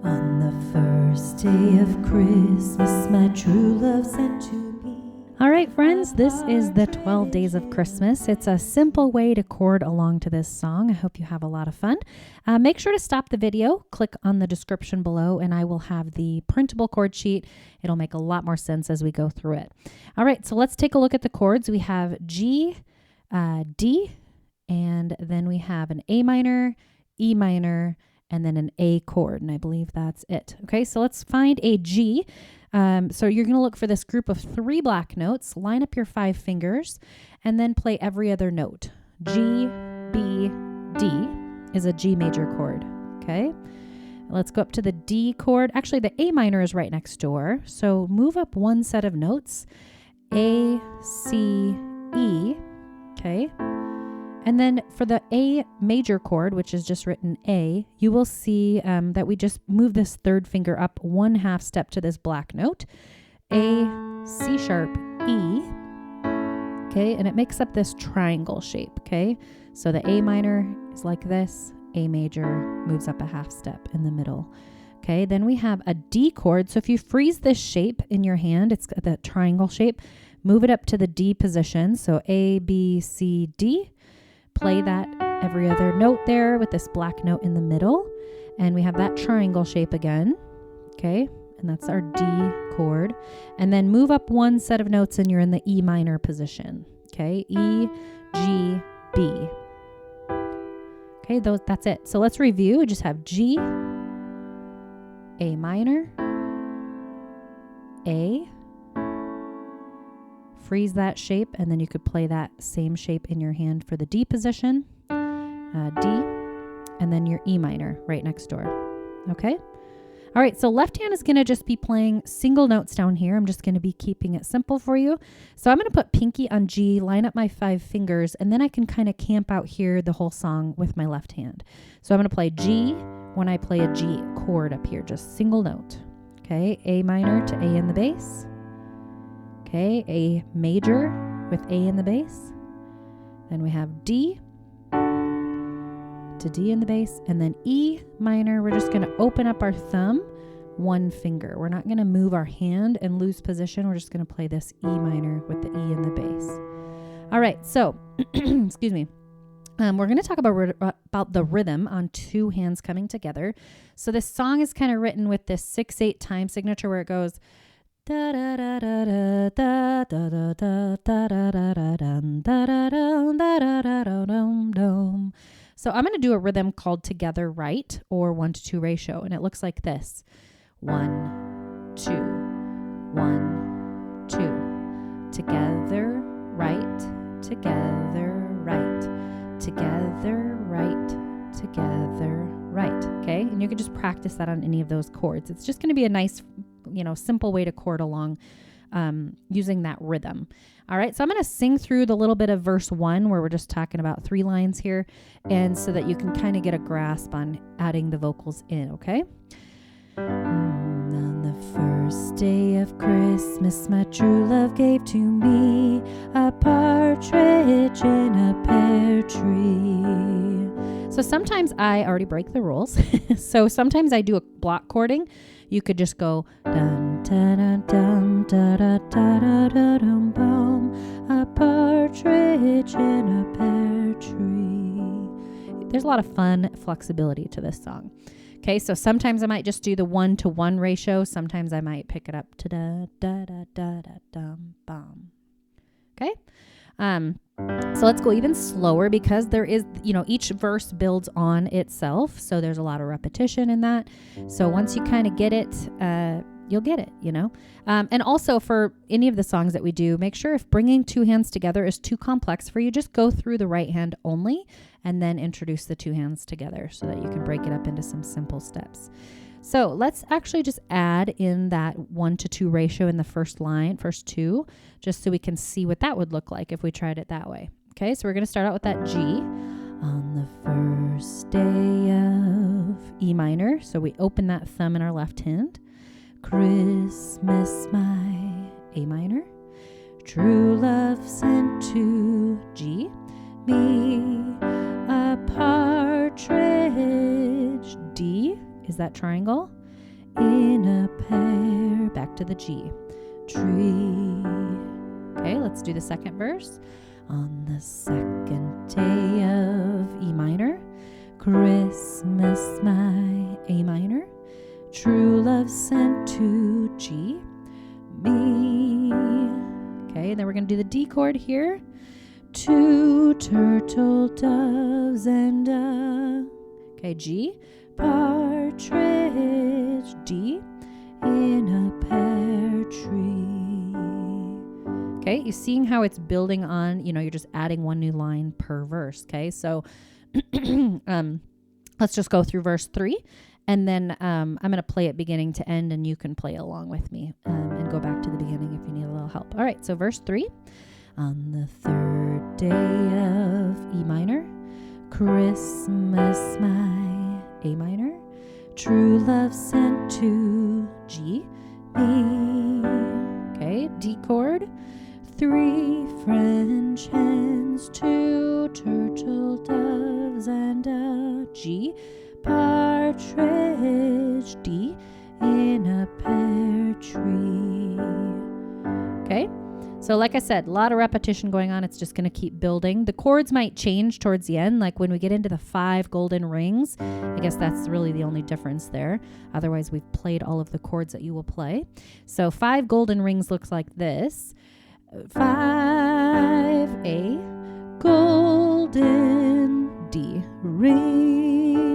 On the first day of Christmas, my true love sent to me. All right, friends, this is the 12 Days of Christmas. It's a simple way to chord along to this song. I hope you have a lot of fun. Make sure to stop the video, click on the description below, and I will have the printable chord sheet. It'll make a lot more sense as we go through it. All right, so let's take a look at the chords. We have G, D, and then we have an A minor, E minor, and then an A chord, and I believe that's it. Okay, so let's find a G. So you're going to look for this group of 3 black notes, line up your 5 fingers, and then play every other note. G, B, D is a G major chord, okay? Let's go up to the D chord. Actually, the A minor is right next door, so move up 1 set of notes, A, C, E, okay? And then for the A major chord, which is just written A, you will see that we just move this 3rd finger up 1/2 step to this black note. A, C sharp, E. Okay, and it makes up this triangle shape, okay? So the A minor is like this. A major moves up a 1/2 step in the middle. Okay, then we have a D chord. So if you freeze this shape in your hand, it's the triangle shape, move it up to the D position. So A, B, C, D. Play that every other note there with this black note in the middle. And we have that triangle shape again. Okay, and that's our D chord. And then move up 1 set of notes and you're in the E minor position. Okay, E, G, B. Okay, that's it. So let's review. We just have G, A minor, A, freeze that shape, and then you could play that same shape in your hand for the D position, D, and then your E minor right next door. Okay? All right, so left hand is going to just be playing single notes down here. I'm just going to be keeping it simple for you. So I'm going to put pinky on G, line up my 5 fingers, and then I can kind of camp out here the whole song with my left hand. So I'm going to play G when I play a G chord up here, just single note. Okay, A minor to A in the bass. Okay, A major with A in the bass. Then we have D to D in the bass. And then E minor, we're just going to open up our thumb 1 finger. We're not going to move our hand and lose position. We're just going to play this E minor with the E in the bass. All right, so, excuse me. We're going to talk about the rhythm on 2 hands coming together. So this song is kind of written with this 6/8 time signature where it goes da da da da da da da da da da da da da da. So I'm going to do a rhythm called together right, or 1-to-2 ratio, and it looks like this: 1, 2, 1, 2. Together right, together right, together right, together right. Okay, and you can just practice that on any of those chords. It's just going to be a nice, simple way to chord along using that rhythm. All right, so I'm going to sing through the little bit of verse 1 where we're just talking about 3 lines here, and so that you can kind of get a grasp on adding the vocals in, okay? On the first day of Christmas, my true love gave to me a partridge in a pear tree. So sometimes I already break the rules. So sometimes I do a block chording. You could just go dun dun dun dun dun dun dun dun bum, a partridge in a pear tree. There's a lot of fun flexibility to this song. Okay, so sometimes I might just do the 1-to-1 ratio. Sometimes I might pick it up to da da da da da dum bum. Okay. So let's go even slower because there is, each verse builds on itself. So there's a lot of repetition in that. So once you kind of get it, you'll get it, And also for any of the songs that we do, make sure if bringing 2 hands together is too complex for you, just go through the right hand only and then introduce the 2 hands together so that you can break it up into some simple steps. So let's actually just add in that 1-to-2 ratio in the first 2, just so we can see what that would look like if we tried it that way. Okay, so we're going to start out with that G. On the first day of E minor, so we open that thumb in our left hand. Christmas, my A minor. True love sent to G. Me a partridge. D is that triangle. in a pear. Back to the G. Tree. Okay, let's do the second verse. On the second day of E minor, Christmas, my A minor, true love sent to G, me. Okay, then we're going to do the D chord here. Two turtle doves and okay, G, partridge, D, in a pear tree. Okay, you're seeing how it's building on, you're just adding one new line per verse. Okay, so let's just go through verse 3, and then I'm going to play it beginning to end, and you can play along with me and go back to the beginning if you need a little help. All right, so verse 3. On the third day of E minor, Christmas, my A minor, true love sent to G, me. Okay, D chord. 3 French hens, 2 turtle doves, and a G, partridge, D, in a pear tree. Okay, so like I said, a lot of repetition going on. It's just going to keep building. The chords might change towards the end, like when we get into the 5 golden rings. I guess that's really the only difference there. Otherwise, we've played all of the chords that you will play. So 5 golden rings looks like this. 5 A, golden D, rings.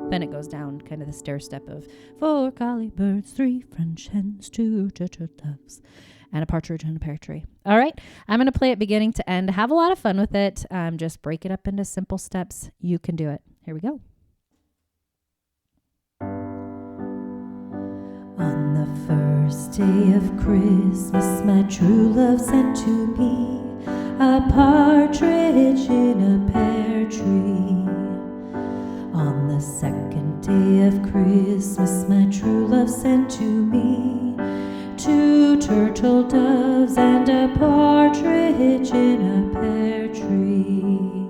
Then it goes down kind of the stair step of 4 collie birds, 3 French hens, 2 turtle doves, and a partridge in a pear tree. All right, I'm going to play it beginning to end. Have a lot of fun with it. Just break it up into simple steps. You can do it. Here we go. On the first day of Christmas, my true love sent to me a partridge in a pear tree. On the second day of Christmas, my true love sent to me 2 turtle doves and a partridge in a pear tree.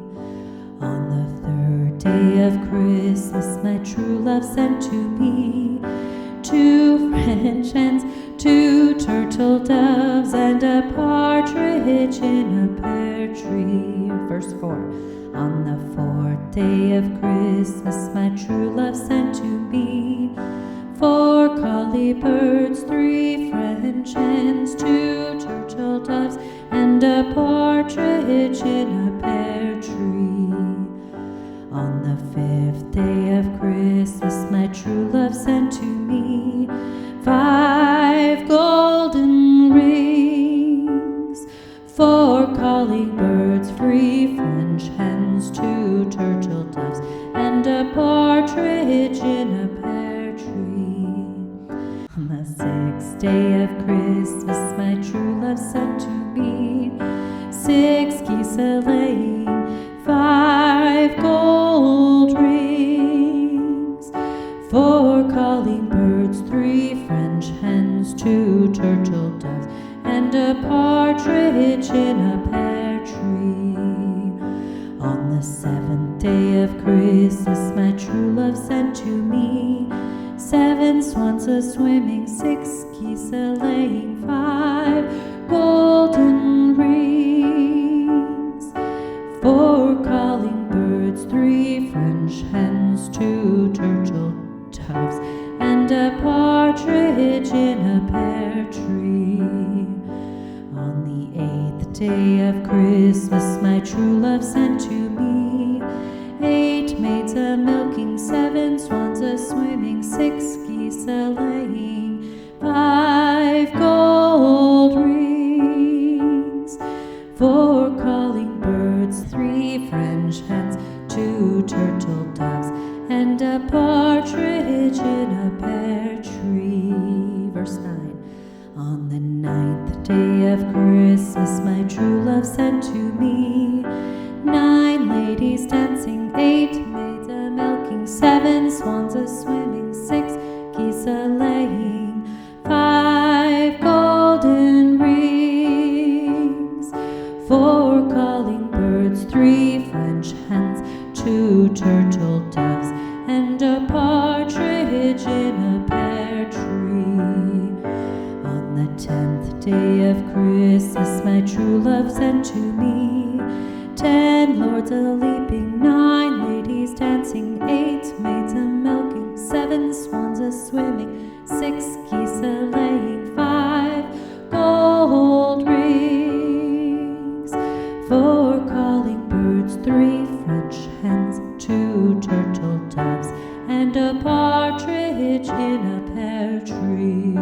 On the third day of Christmas, my true love sent to me 2 French hens, 2 turtle doves, and a partridge in a pear tree. Verse 4. On the 4th day of Christmas, my true love sent to me 4 collie birds, 3 French hens, 2 turtle doves, and a partridge in a pear tree. On the 5th day of Christmas, my true love sent to me 5 golden rings, 4 calling birds, 3 French hens, 2 turtle doves, and a partridge in a pear tree. On the 6th day of Christmas, my true love sent to me 6 geese a-laying, 5 gold rings, 4 calling birds, 3 French hens, 2 turtle doves, and a partridge in a pear tree. On the 7th day of Christmas, my true love sent to me 7 swans a-swimming, 6 geese a-laying, 5 golden rings, 4 calling birds, 3 French hens, 2 turtle doves, and a partridge in a pear tree. On the 8th day of Christmas, my true love sent to me 8 maids a-milking, 7 swans a-swimming, 6 geese a-laying, 5 gold rings, 4 calling birds, 3 French hens, 2 turtle doves, and a partridge in a pear tree. Verse 9. On the 9th day of Christmas, my true love sent to me 9 ladies dancing, 8 maids a-milking, 7 swans a-swimming, 6 geese a-laying, 5 golden rings, 4 calling birds, 3 French hens, 2 turtle doves, and a partridge in in a pear tree. On the 10th day of Christmas, my true love sent to me 10 lords a-leaping, 9 ladies dancing, 8 maids a-milking, 7 swans a-swimming, 6 geese a-laying, 5 gold rings, 4 calling birds, 3 French hens, 2 turtle doves, and a partridge in a pear tree.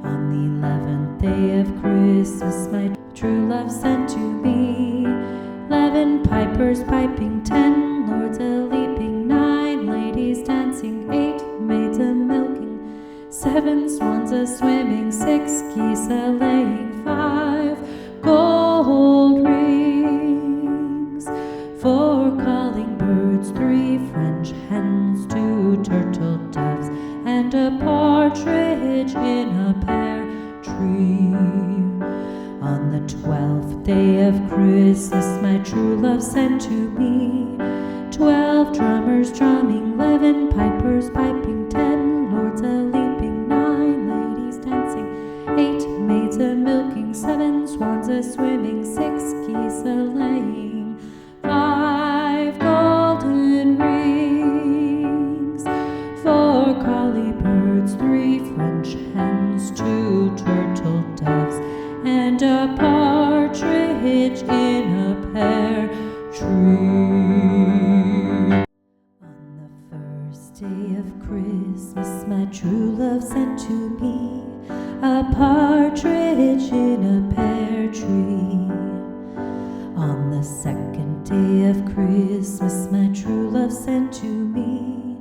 On the 11th day of Christmas, my true love sent to me 11 pipers piping, 10 lords a-leaping, 9 ladies dancing, 8 maids a-milking, 7 swans a-swimming, 6 geese a-laying, 5 gold rings, 4 calling birds, 3 French hens, 2 turtle doves, and a partridge in a pear tree. On the 12th day of Christmas, my true love sent to me 12 drummers drumming, 11 pipers piping, 10 lords a-leaping, 9 ladies dancing, 8 maids a-milking, 7 swans a-swimming, 6 geese a-laying, 5 golden rings, 4 collie birds, 3 French hens, 2 turtle doves, and a partridge in a pear tree. On the first day of Christmas, my true love sent to me a partridge in a pear tree. On the second day of Christmas, my true love sent to me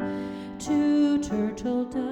2 turtle doves.